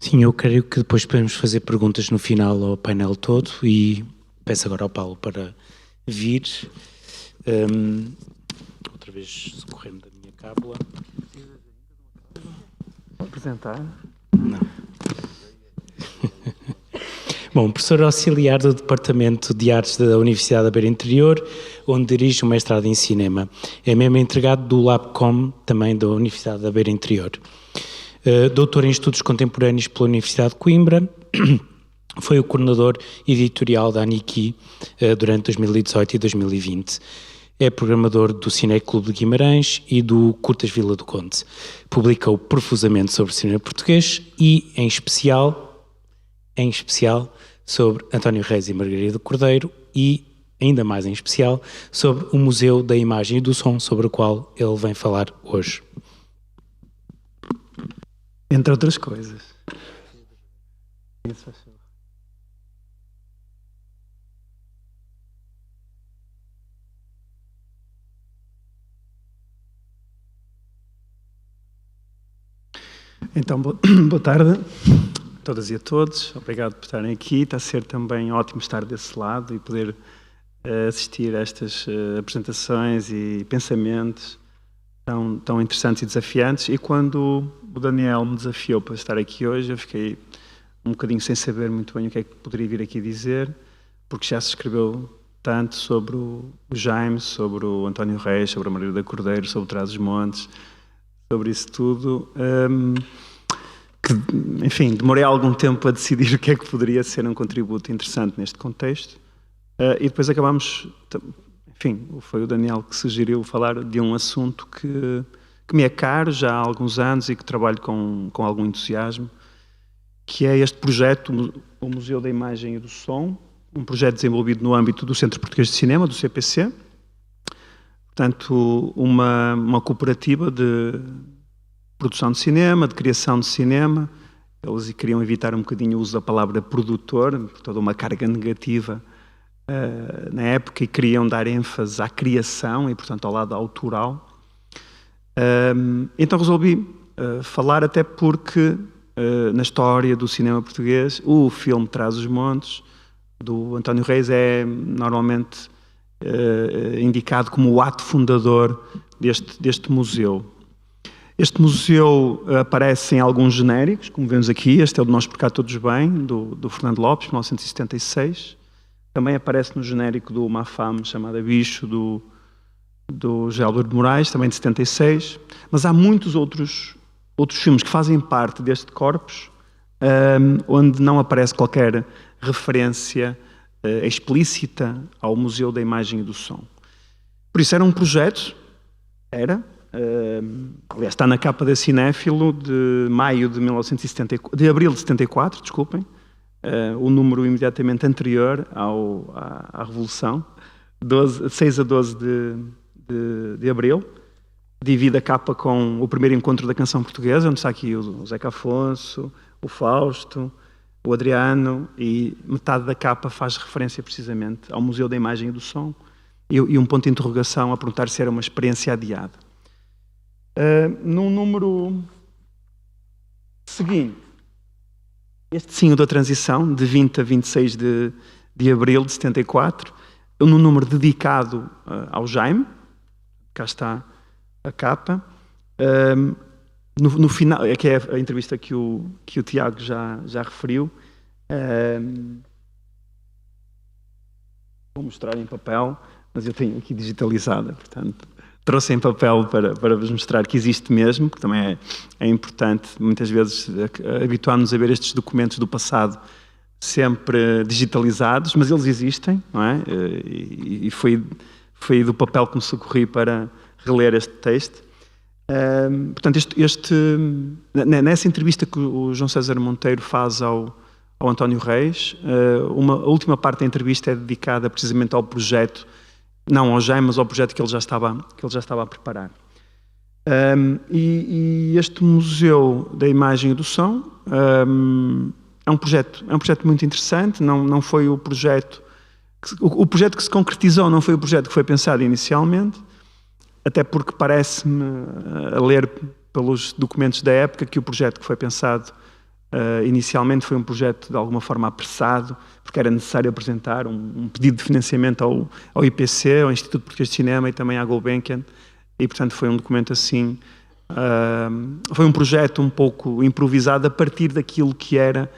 Sim, eu creio que depois podemos fazer perguntas no final ao painel todo e peço agora ao Paulo para vir. Outra vez socorrer-me da minha cábula. Vou apresentar. Não. Bom, professor auxiliar do Departamento de Artes da Universidade da Beira Interior, onde dirige o mestrado em cinema. É membro entregado do LabCom, também da Universidade da Beira Interior. Doutor em Estudos Contemporâneos pela Universidade de Coimbra, foi o coordenador editorial da Aniki durante 2018 e 2020. É programador do Cineclube de Guimarães e do Curtas Vila do Conde. Publicou profusamente sobre cinema português e, em especial, sobre António Reis e Margarida Cordeiro e, ainda mais em especial, sobre o Museu da Imagem e do Som, sobre o qual ele vem falar hoje. Entre outras coisas. Então, boa tarde a todas e a todos. Obrigado por estarem aqui. Está a ser também ótimo estar desse lado e poder assistir a estas apresentações e pensamentos tão interessantes e desafiantes. E quando o Daniel me desafiou para estar aqui hoje, eu fiquei um bocadinho sem saber muito bem o que é que poderia vir aqui dizer, porque já se escreveu tanto sobre o Jaime, sobre o António Reis, sobre a Margarida Cordeiro, sobre o Trás-os-Montes, sobre isso tudo, que, enfim, demorei algum tempo a decidir o que é que poderia ser um contributo interessante neste contexto, e depois acabámos, enfim, foi o Daniel que sugeriu falar de um assunto que me é caro já há alguns anos e que trabalho com algum entusiasmo, que é este projeto, o Museu da Imagem e do Som, um projeto desenvolvido no âmbito do Centro Português de Cinema, do CPC, portanto, uma cooperativa de produção de cinema, de criação de cinema. Eles queriam evitar um bocadinho o uso da palavra produtor, por toda uma carga negativa na época, e queriam dar ênfase à criação e, portanto, ao lado autoral. Então resolvi falar, até porque na história do cinema português, o filme Trás-os-Montes, do António Reis, é normalmente indicado como o ato fundador deste museu. Este museu aparece em alguns genéricos, como vemos aqui. Este é o de Nós por Cá Todos Bem, do Fernando Lopes, 1976. Também aparece no genérico do Mafame, chamada Bicho, do Gélber de Moraes, também de 76. Mas há muitos outros filmes que fazem parte deste corpus, onde não aparece qualquer referência explícita ao Museu da Imagem e do Som. Por isso era um projeto, aliás, está na capa da Cinéfilo de maio de 1974, de abril de 74, desculpem, o número imediatamente anterior à Revolução, 6 a 12 de abril. Divide a capa com o primeiro encontro da canção portuguesa, onde está aqui o Zeca Afonso, o Fausto, o Adriano, e metade da capa faz referência precisamente ao Museu da Imagem e do Som, e um ponto de interrogação a perguntar se era uma experiência adiada. No número seguinte, este sim, o da transição, de 20 a 26 de abril de 74, no número dedicado ao Jaime, cá está a capa. No final, que é a entrevista que o Tiago já referiu, vou mostrar em papel, mas eu tenho aqui digitalizada, portanto trouxe em papel para vos mostrar que existe mesmo, que também é importante. Muitas vezes habituar-nos a ver estes documentos do passado sempre digitalizados, mas eles existem, não é? E foi do papel que me socorri para reler este texto. Portanto, nessa entrevista que o João César Monteiro faz ao António Reis, a última parte da entrevista é dedicada precisamente ao projeto, não ao Jaime, mas ao projeto que ele já estava a preparar. E este Museu da Imagem e do Som é um projeto muito interessante. Não foi o projeto que se concretizou, não foi o projeto que foi pensado inicialmente, até porque parece-me, a ler pelos documentos da época, que o projeto que foi pensado Inicialmente foi um projeto de alguma forma apressado, porque era necessário apresentar um pedido de financiamento ao IPC, ao Instituto Português de Cinema e também à Gulbenkian, e portanto foi um documento assim, foi um projeto um pouco improvisado a partir daquilo que era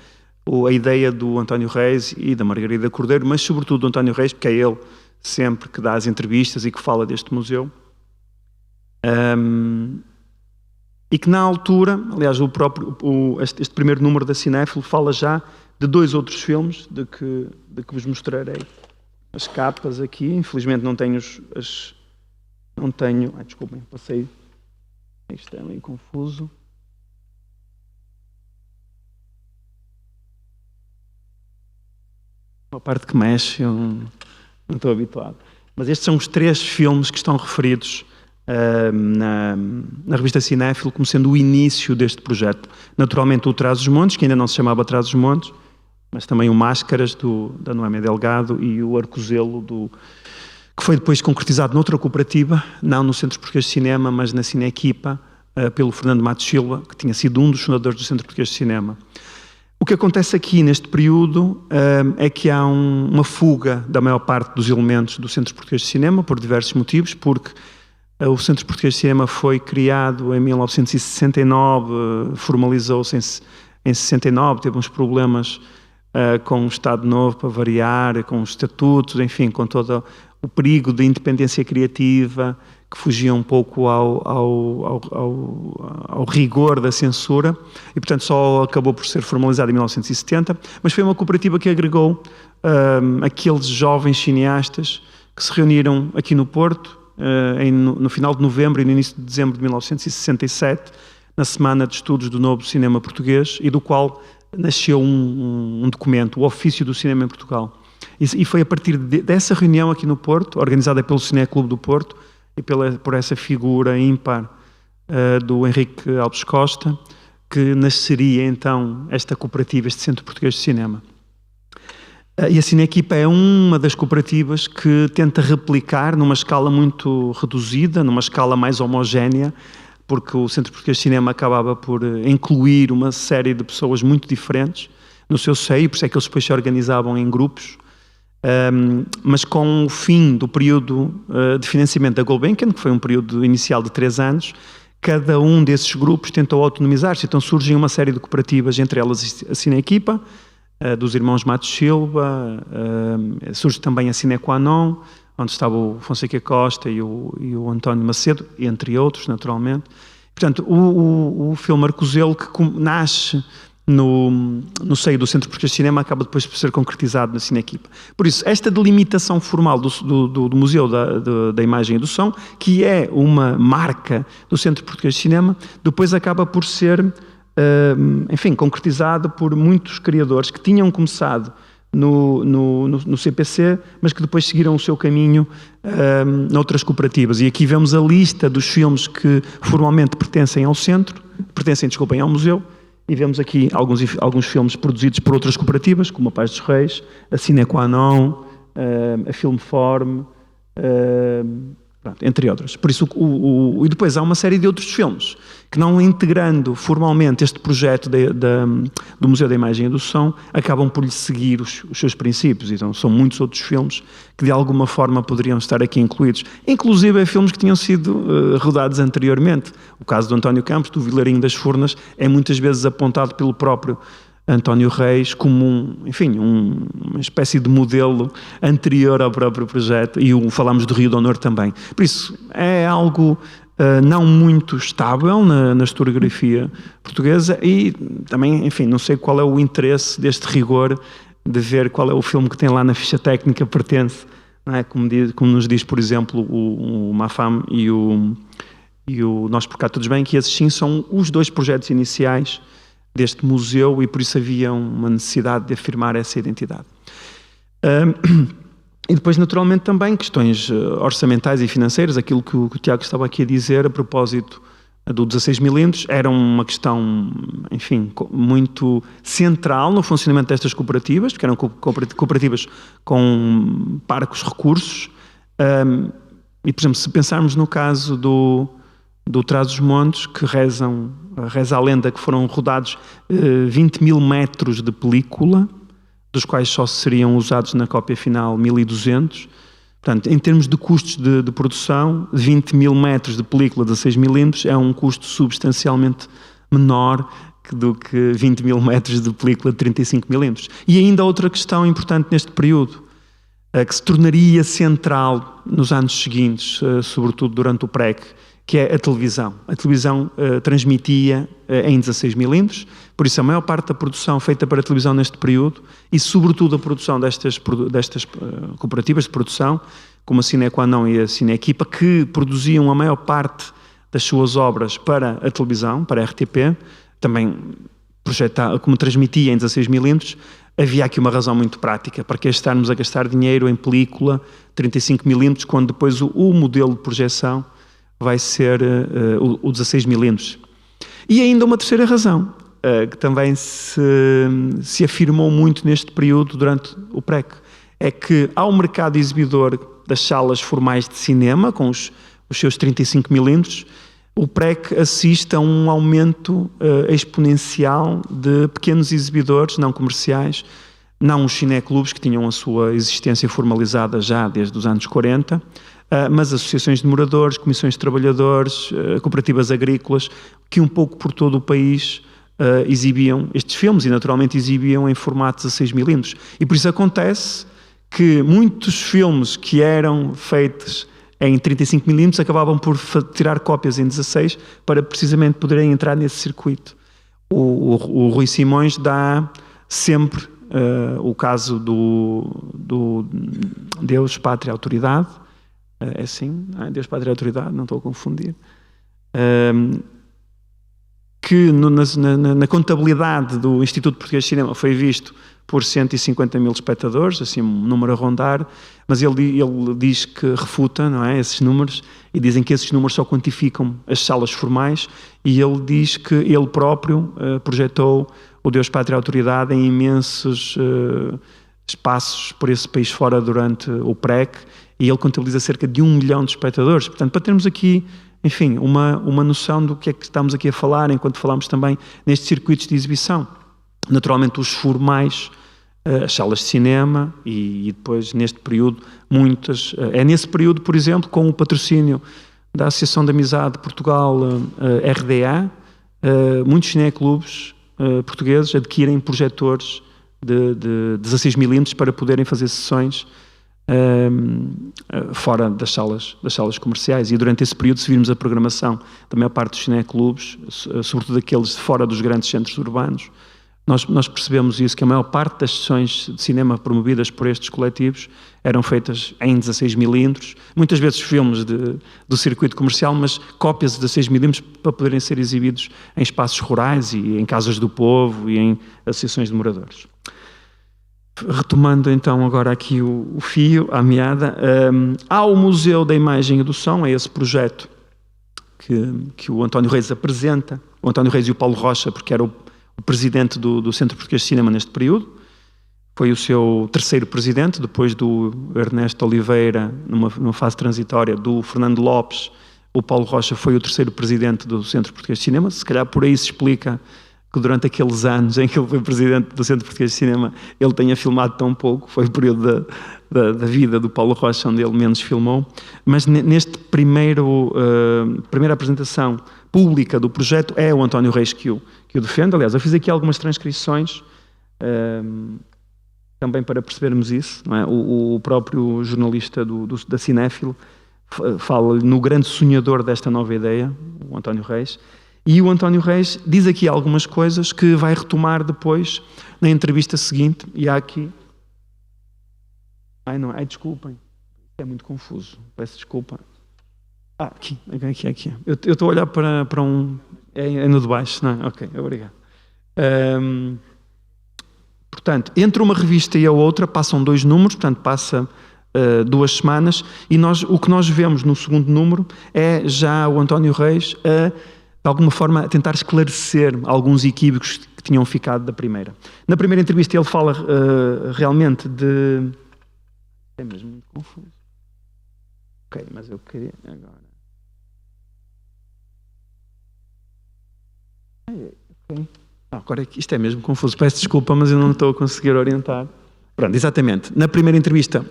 a ideia do António Reis e da Margarida Cordeiro, mas sobretudo do António Reis, porque é ele sempre que dá as entrevistas e que fala deste museu. E que na altura, aliás, este primeiro número da Cinéfilo fala já de 2 outros filmes de que vos mostrarei as capas aqui. Infelizmente não tenho desculpem, passei, isto é meio confuso. Uma parte que mexe, eu não estou habituado. Mas estes são os 3 filmes que estão referidos na revista Cinéfilo como sendo o início deste projeto. Naturalmente o Trás-os-Montes, que ainda não se chamava Trás-os-Montes, mas também o Máscaras, da Noémia Delgado, e o Arcozelo, que foi depois concretizado noutra cooperativa, não no Centro Português de Cinema, mas na Cinequipa, pelo Fernando Matos Silva, que tinha sido um dos fundadores do Centro Português de Cinema. O que acontece aqui neste período é que há uma fuga da maior parte dos elementos do Centro Português de Cinema, por diversos motivos, porque o Centro Português de Cinema foi criado em 1969, formalizou-se em 69, teve uns problemas com o Estado Novo para variar, com os estatutos, enfim, com todo o perigo de independência criativa, que fugia um pouco ao rigor da censura, e portanto só acabou por ser formalizado em 1970, mas foi uma cooperativa que agregou aqueles jovens cineastas que se reuniram aqui no Porto, no final de novembro e no início de dezembro de 1967, na Semana de Estudos do Novo Cinema Português, e do qual nasceu um documento, o Ofício do Cinema em Portugal. E foi a partir dessa reunião aqui no Porto, organizada pelo Cineclube do Porto, e por essa figura ímpar do Henrique Alves Costa, que nasceria então esta cooperativa, este Centro Português de Cinema. E a Cinequipa é uma das cooperativas que tenta replicar numa escala muito reduzida, numa escala mais homogénea, porque o Centro Português de Cinema acabava por incluir uma série de pessoas muito diferentes no seu seio, por isso é que eles depois se organizavam em grupos, mas com o fim do período de financiamento da Gulbenkian, que foi um período inicial de 3 anos, cada um desses grupos tentou autonomizar-se, então surgem uma série de cooperativas, entre elas a Cinequipa, dos irmãos Matos Silva, surge também a Cinequanon, onde estava o Fonseca Costa e o António Macedo, entre outros, naturalmente. Portanto, o filme Arcozelo, que nasce no seio do Centro Português de Cinema, acaba depois por ser concretizado na Cinequipa. Por isso, esta delimitação formal do Museu da Imagem e do Som, que é uma marca do Centro Português de Cinema, depois acaba por ser enfim, concretizado por muitos criadores que tinham começado no CPC, mas que depois seguiram o seu caminho noutras cooperativas. E aqui vemos a lista dos filmes que formalmente pertencem ao centro, ao museu, e vemos aqui alguns filmes produzidos por outras cooperativas, como a Paz dos Reis, a Cinequanon, a Filmform, entre outras. Por isso, e depois há uma série de outros filmes que, não integrando formalmente este projeto do Museu da Imagem e do Som, acabam por lhe seguir os seus princípios. Então, são muitos outros filmes que de alguma forma poderiam estar aqui incluídos. Inclusive filmes que tinham sido rodados anteriormente. O caso do António Campos, do Vilarinho das Furnas, é muitas vezes apontado pelo próprio António Reis como uma espécie de modelo anterior ao próprio projeto, e falámos do Rio de Honor também. Por isso, é algo não muito estável na historiografia portuguesa, e também, enfim, não sei qual é o interesse deste rigor de ver qual é o filme que tem lá na ficha técnica pertence, não é? Como nos diz, por exemplo, o Mafam e o Nós por Cá Todos Bem, que esses sim são os 2 projetos iniciais deste museu, e por isso havia uma necessidade de afirmar essa identidade. E depois, naturalmente, também questões orçamentais e financeiras, aquilo que o Tiago estava aqui a dizer a propósito do 16mm, era uma questão, enfim, muito central no funcionamento destas cooperativas, porque eram cooperativas com parcos recursos, e, por exemplo, se pensarmos no caso do Trás-os-Montes, que reza a lenda que foram rodados 20 mil metros de película, dos quais só seriam usados na cópia final 1.200. Portanto, em termos de custos de produção, 20 mil metros de película de 16 milímetros é um custo substancialmente menor do que 20 mil metros de película de 35 milímetros. E ainda outra questão importante neste período, que se tornaria central nos anos seguintes, sobretudo durante o PREC, que é a televisão. A televisão transmitia em 16 milímetros, por isso a maior parte da produção feita para a televisão neste período, e sobretudo a produção destas cooperativas de produção, como a Cinequanon e a Cineequipa, que produziam a maior parte das suas obras para a televisão, para a RTP, também como transmitia em 16 milímetros, havia aqui uma razão muito prática, para que estarmos a gastar dinheiro em película 35 milímetros, quando depois o modelo de projeção vai ser o 16 milímetros. E ainda uma terceira razão, que também se afirmou muito neste período durante o PREC, é que ao mercado exibidor das salas formais de cinema, com os seus 35 milímetros, o PREC assiste a um aumento exponencial de pequenos exibidores não comerciais, não os cineclubes, que tinham a sua existência formalizada já desde os anos 40, mas associações de moradores, comissões de trabalhadores, cooperativas agrícolas, que um pouco por todo o país exibiam estes filmes e naturalmente exibiam em formato 16 milímetros. E por isso acontece que muitos filmes que eram feitos em 35 milímetros acabavam por tirar cópias em 16 para precisamente poderem entrar nesse circuito. O Rui Simões dá sempre o caso do Deus, Pátria, Autoridade. É assim? Deus, Pátria, Autoridade, não estou a confundir. Que na contabilidade do Instituto Português de Cinema foi visto por 150 mil espectadores, assim um número a rondar, mas ele diz que refuta, não é, esses números, e dizem que esses números só quantificam as salas formais, e ele diz que ele próprio projetou o Deus, Pátria, Autoridade em imensos espaços por esse país fora durante o PREC, e ele contabiliza cerca de 1 milhão de espectadores. Portanto, para termos aqui, enfim, uma noção do que é que estamos aqui a falar, enquanto falamos também nestes circuitos de exibição. Naturalmente, os formais, as salas de cinema e depois, neste período, muitas... É nesse período, por exemplo, com o patrocínio da Associação de Amizade de Portugal, RDA, muitos cineclubes portugueses adquirem projetores de 16 milímetros para poderem fazer sessões fora das salas comerciais. E durante esse período, se virmos a programação da maior parte dos cineclubes, sobretudo aqueles fora dos grandes centros urbanos, nós percebemos isso, que a maior parte das sessões de cinema promovidas por estes coletivos eram feitas em 16 milímetros, muitas vezes filmes do circuito comercial, mas cópias de 16 milímetros para poderem ser exibidos em espaços rurais e em casas do povo e em associações de moradores. Retomando então agora aqui o fio, a meada, há o Museu da Imagem e do Som, é esse projeto que o António Reis apresenta, o António Reis e o Paulo Rocha, porque era o presidente do Centro Português de Cinema neste período, foi o seu terceiro presidente, depois do Ernesto Oliveira, numa fase transitória, do Fernando Lopes, o Paulo Rocha foi o terceiro presidente do Centro Português de Cinema. Se calhar por aí se explica que durante aqueles anos em que ele foi presidente do Centro Português de Cinema, ele tenha filmado tão pouco, foi o período da vida do Paulo Rocha onde ele menos filmou, mas neste primeira apresentação pública do projeto é o António Reis que o defende. Aliás, eu fiz aqui algumas transcrições também para percebermos isso, não é? O próprio jornalista da Cinéfilo fala no grande sonhador desta nova ideia, o António Reis, e o António Reis diz aqui algumas coisas que vai retomar depois na entrevista seguinte, e há aqui... desculpem, é muito confuso, peço desculpa. Aqui. Eu estou a olhar para um... É no de baixo, não é? Ok, obrigado. Portanto, entre uma revista e a outra passam 2 números, portanto passa 2 semanas, e o que nós vemos no segundo número é já o António Reis de alguma forma a tentar esclarecer alguns equívocos que tinham ficado da primeira. Na primeira entrevista ele fala realmente de... É mesmo muito confuso. Ok, mas eu queria agora... Okay. Agora isto é mesmo confuso, peço desculpa, mas eu não estou a conseguir orientar. Pronto, exatamente. Na primeira entrevista,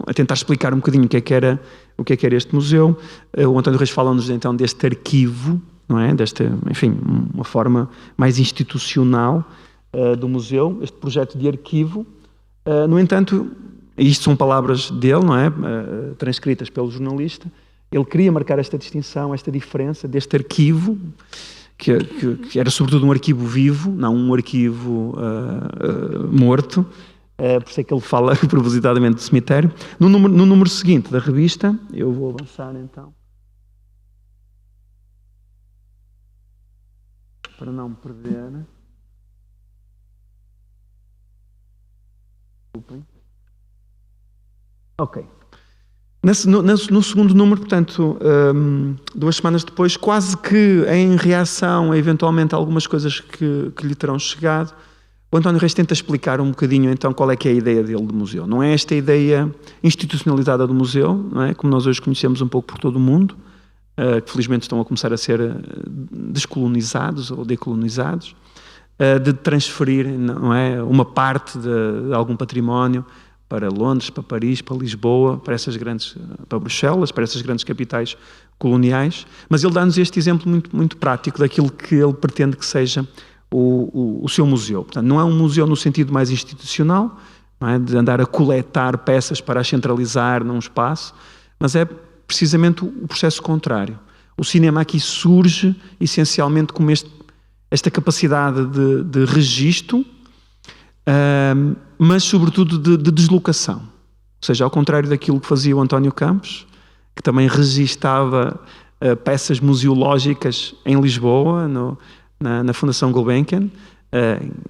a tentar explicar um bocadinho o que é que era este museu, o António Reis fala-nos então deste arquivo, não é? Enfim, uma forma mais institucional do museu, este projeto de arquivo. No entanto, isto são palavras dele, não é? Transcritas pelo jornalista. Ele queria marcar esta distinção, esta diferença deste arquivo, que era sobretudo um arquivo vivo, não um arquivo morto. Por isso é que ele fala propositadamente do cemitério. No número seguinte da revista, eu vou avançar então, para não me perder. Desculpem. Ok. No segundo número, portanto, 2 semanas depois, quase que em reação a eventualmente algumas coisas que lhe terão chegado, o António Reis tenta explicar um bocadinho então qual é que é a ideia dele do museu. Não é esta ideia institucionalizada do museu, não é? Como nós hoje conhecemos um pouco por todo o mundo, que felizmente estão a começar a ser descolonizados ou decolonizados, de transferir, não é, uma parte de algum património para Londres, para Paris, para Lisboa, para Bruxelas, para essas grandes capitais coloniais. Mas ele dá-nos este exemplo muito, muito prático daquilo que ele pretende que seja o seu museu. Portanto, não é um museu no sentido mais institucional, não é, de andar a coletar peças para as centralizar num espaço, mas é precisamente o processo contrário. O cinema aqui surge essencialmente como esta capacidade de registro, mas sobretudo de deslocação. Ou seja, ao contrário daquilo que fazia o António Campos, que também registava peças museológicas em Lisboa, na Fundação Gulbenkian.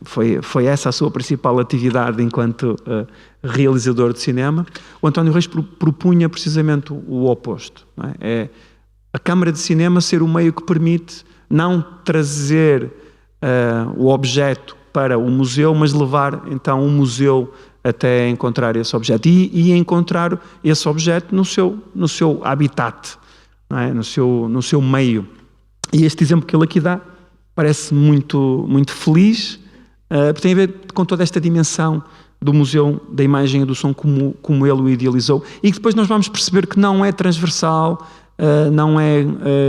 Foi essa a sua principal atividade enquanto realizador de cinema. O António Reis propunha precisamente o oposto. Não é? É a Câmara de Cinema ser o meio que permite não trazer o objeto para o museu, mas levar então o museu até encontrar esse objeto e encontrar esse objeto no seu habitat, não é? no seu meio. E este exemplo que ele aqui dá parece muito, muito feliz, porque tem a ver com toda esta dimensão do museu, da imagem e do som como ele o idealizou, e que depois nós vamos perceber que não é transversal, não é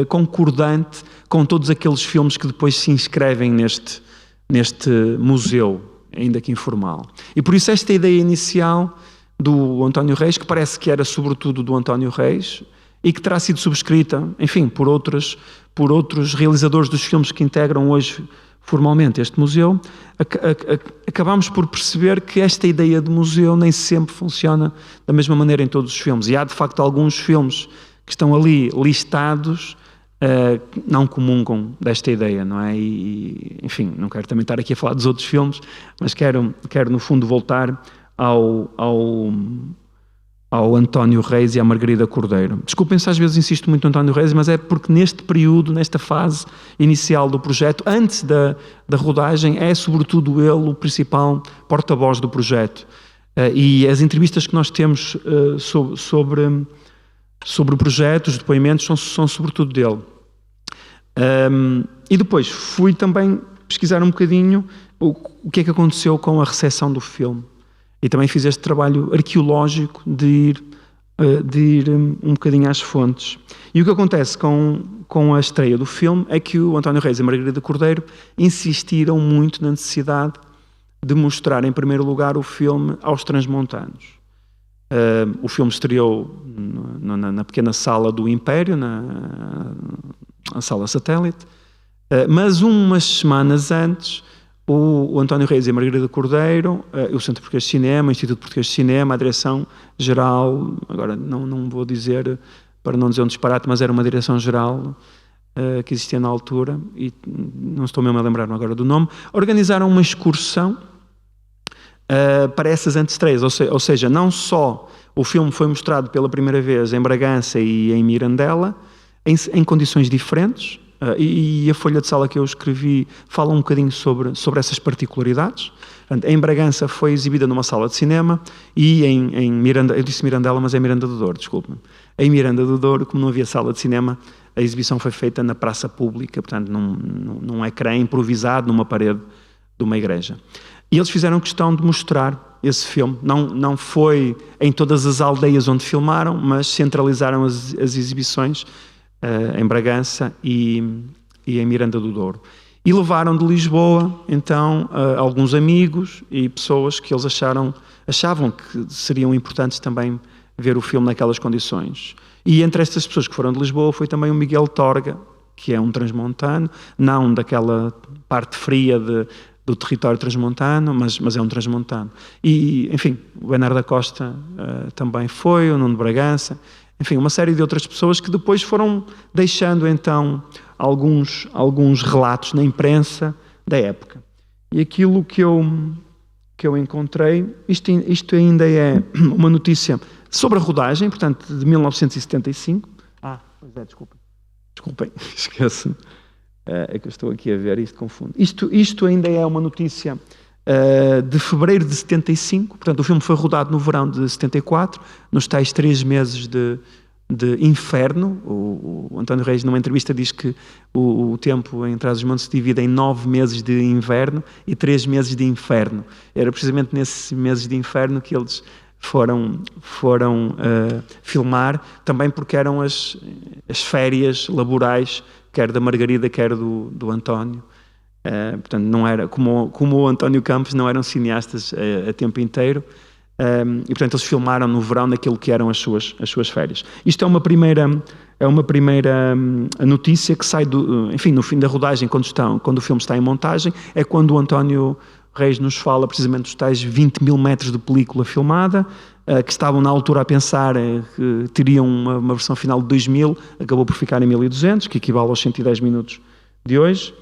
concordante com todos aqueles filmes que depois se inscrevem neste museu, ainda que informal. E por isso esta ideia inicial do António Reis, que parece que era sobretudo do António Reis, e que terá sido subscrita, enfim, por outros realizadores dos filmes que integram hoje formalmente este museu, acabamos por perceber que esta ideia de museu nem sempre funciona da mesma maneira em todos os filmes. E há, de facto, alguns filmes que estão ali listados não comungam desta ideia, não é? E, enfim, não quero também estar aqui a falar dos outros filmes, mas quero no fundo voltar ao António Reis e à Margarida Cordeiro. Desculpem se às vezes insisto muito no António Reis, mas é porque neste período, nesta fase inicial do projeto, antes da rodagem, é sobretudo ele o principal porta-voz do projeto. E as entrevistas que nós temos sobre o projeto, os depoimentos, são sobretudo dele. E depois fui também pesquisar um bocadinho o que é que aconteceu com a recepção do filme. E também fiz este trabalho arqueológico de ir um bocadinho às fontes. E o que acontece com a estreia do filme é que o António Reis e a Margarida Cordeiro insistiram muito na necessidade de mostrar, em primeiro lugar, o filme aos transmontanos. O filme estreou na pequena sala do Império, na sala satélite, mas umas semanas antes, o António Reis e a Margarida Cordeiro, o Centro Português de Cinema, o Instituto Português de Cinema, a Direção-Geral, agora não vou dizer, para não dizer um disparate, mas era uma Direção-Geral que existia na altura, e não estou mesmo a lembrar agora do nome, organizaram uma excursão para essas antestreias, ou seja, não só o filme foi mostrado pela primeira vez em Bragança e em Mirandela, em condições diferentes, e a folha de sala que eu escrevi fala um bocadinho sobre essas particularidades. Em Bragança foi exibida numa sala de cinema e em Miranda, eu disse Mirandela, mas é Miranda do Douro, desculpe-me. Em Miranda do Douro, como não havia sala de cinema, a exibição foi feita na praça pública, portanto num ecrã improvisado numa parede de uma igreja. E eles fizeram questão de mostrar esse filme. Não foi em todas as aldeias onde filmaram, mas centralizaram as exibições em Bragança e em Miranda do Douro. E levaram de Lisboa, então, alguns amigos e pessoas que eles achavam que seriam importantes também ver o filme naquelas condições. E entre estas pessoas que foram de Lisboa foi também o Miguel Torga, que é um transmontano, não daquela parte fria do território transmontano, mas é um transmontano. E, enfim, o Bernardo da Costa também foi, o Nuno Bragança, enfim, uma série de outras pessoas que depois foram deixando, então, alguns relatos na imprensa da época. E aquilo que eu encontrei, isto ainda é uma notícia sobre a rodagem, portanto, de 1975. Pois é, desculpem, esqueço. É que eu estou aqui a ver, isto confundo. Isto ainda é uma notícia de fevereiro de 75, portanto, o filme foi rodado no verão de 74, nos tais 3 meses de inferno. O António Reis, numa entrevista, diz que o tempo em Trás-os-Montes se divide em 9 meses de inverno e 3 meses de inferno. Era precisamente nesses meses de inferno que eles foram filmar, também porque eram as férias laborais, quer da Margarida, quer do António. Portanto, não era como o António Campos, não eram cineastas a tempo inteiro. E portanto eles filmaram no verão naquilo que eram as suas férias. Isto é uma primeira notícia que sai no fim da rodagem, quando o filme está em montagem, é quando o António Reis nos fala precisamente dos tais 20 mil metros de película filmada, que estavam na altura a pensar que teriam uma versão final de 2000, acabou por ficar em 1200, que equivale aos 110 minutos de hoje.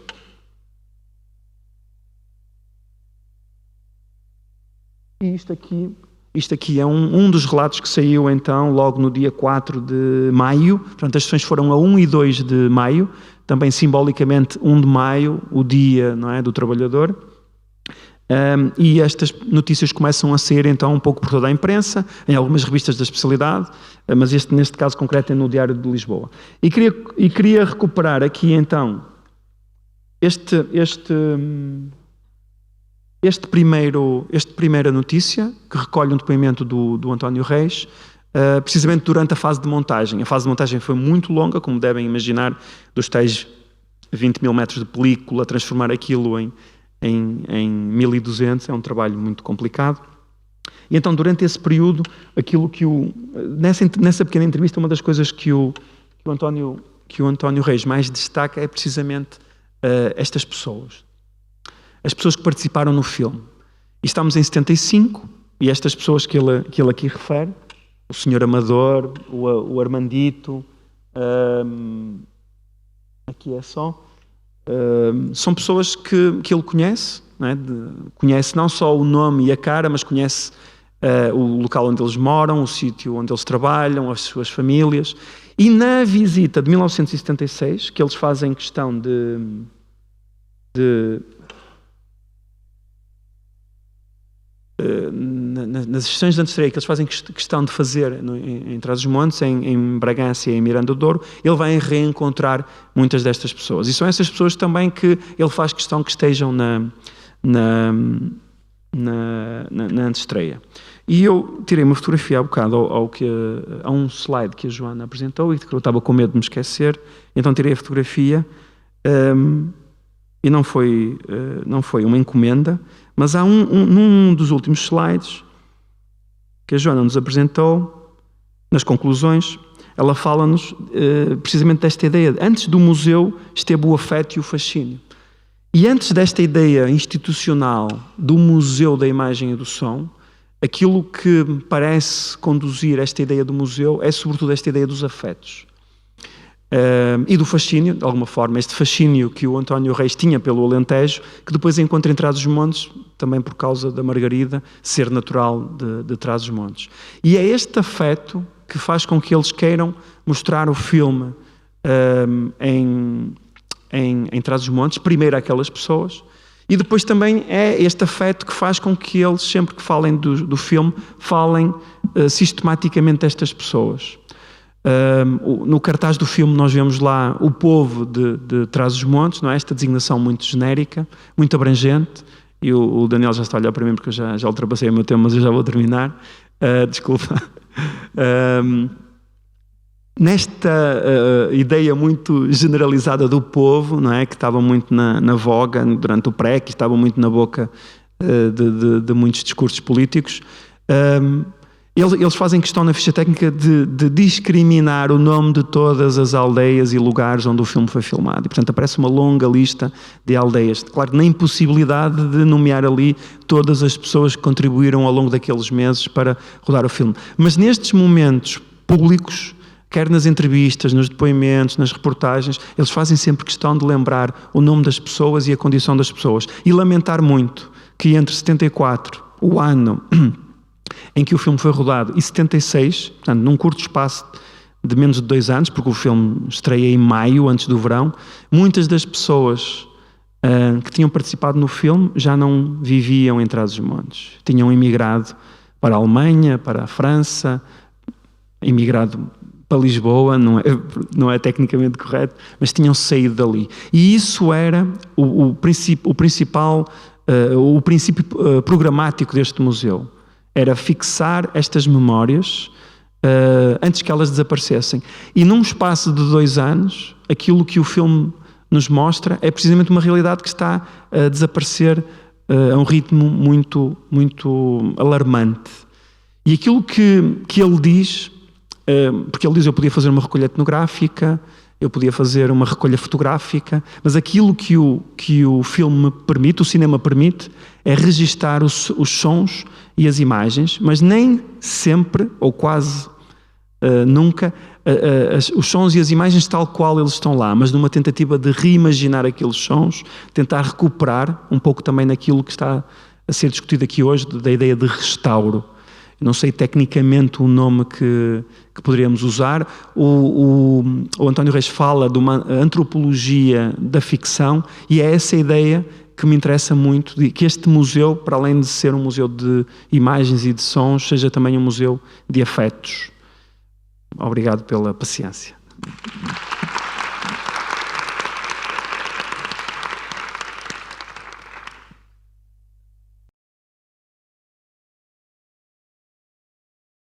E isto aqui é um dos relatos que saiu então logo no dia 4 de maio, portanto as sessões foram a 1 e 2 de maio, também simbolicamente 1 de maio, o dia, não é, do trabalhador. E estas notícias começam a sair então um pouco por toda a imprensa, em algumas revistas da especialidade, mas neste caso concreto é no Diário de Lisboa. E queria recuperar aqui então esta primeira notícia, que recolhe um depoimento do António Reis, precisamente durante a fase de montagem. A fase de montagem foi muito longa, como devem imaginar, dos tais 20 mil metros de película, transformar aquilo em 1200 é um trabalho muito complicado. E então, durante esse período, aquilo que nessa pequena entrevista, uma das coisas que o António Reis mais destaca é precisamente estas pessoas. As pessoas que participaram no filme. E estamos em 75, e estas pessoas que ele aqui refere, o Sr. Amador, o Armandito, aqui é só, são pessoas que ele conhece, não é? Conhece não só o nome e a cara, mas conhece o local onde eles moram, o sítio onde eles trabalham, as suas famílias. E na visita de 1976, que eles fazem questão nas sessões de antestreia que eles fazem questão de fazer em Trás-os-Montes, em Bragança e em Miranda do Douro, ele vai reencontrar muitas destas pessoas. E são essas pessoas também que ele faz questão que estejam na antestreia. E eu tirei uma fotografia há bocado a um slide que a Joana apresentou e que eu estava com medo de me esquecer, então tirei a fotografia e não foi uma encomenda, mas há num dos últimos slides que a Joana nos apresentou, nas conclusões, ela fala-nos precisamente desta ideia. Antes do museu esteve o afeto e o fascínio. E antes desta ideia institucional do Museu da Imagem e do Som, aquilo que parece conduzir esta ideia do museu é sobretudo esta ideia dos afetos. E do fascínio, de alguma forma, este fascínio que o António Reis tinha pelo Alentejo, que depois encontra em Trás-os-Montes, também por causa da Margarida ser natural de Trás-os-Montes. E é este afeto que faz com que eles queiram mostrar o filme em Trás-os-Montes, primeiro àquelas pessoas, e depois também é este afeto que faz com que eles, sempre que falem do filme, falem sistematicamente destas pessoas. No cartaz do filme nós vemos lá o povo de Trás-os-Montes, não é? Esta designação muito genérica, muito abrangente, e o Daniel já está a olhar para mim porque eu já ultrapassei o meu tempo, mas eu já vou terminar. Desculpa. Nesta ideia muito generalizada do povo, não é? Que estava muito na voga durante o pré, que estava muito na boca de muitos discursos políticos, eles fazem questão na ficha técnica de discriminar o nome de todas as aldeias e lugares onde o filme foi filmado. E, portanto, aparece uma longa lista de aldeias. Claro, na impossibilidade de nomear ali todas as pessoas que contribuíram ao longo daqueles meses para rodar o filme. Mas nestes momentos públicos, quer nas entrevistas, nos depoimentos, nas reportagens, eles fazem sempre questão de lembrar o nome das pessoas e a condição das pessoas. E lamentar muito que entre 74, o ano em que o filme foi rodado, e 76, portanto, num curto espaço de menos de 2 anos, porque o filme estreia em maio, antes do verão, muitas das pessoas que tinham participado no filme já não viviam em Trás-os-Montes. Tinham emigrado para a Alemanha, para a França, emigrado para Lisboa, não é tecnicamente correto, mas tinham saído dali. E isso era o princípio programático deste museu. Era fixar estas memórias antes que elas desaparecessem. E num espaço de 2 anos, aquilo que o filme nos mostra é precisamente uma realidade que está a desaparecer a um ritmo muito, muito alarmante. E aquilo que ele diz, porque ele diz, eu podia fazer uma recolha etnográfica, eu podia fazer uma recolha fotográfica, mas aquilo que o filme permite, o cinema permite, é registar os sons e as imagens, mas nem sempre, ou quase nunca, os sons e as imagens tal qual eles estão lá, mas numa tentativa de reimaginar aqueles sons, tentar recuperar um pouco também naquilo que está a ser discutido aqui hoje, da ideia de restauro. Não sei tecnicamente o nome que poderíamos usar. O António Reis fala de uma antropologia da ficção, e é essa ideia que me interessa muito, de que este museu, para além de ser um museu de imagens e de sons, seja também um museu de afetos. Obrigado pela paciência.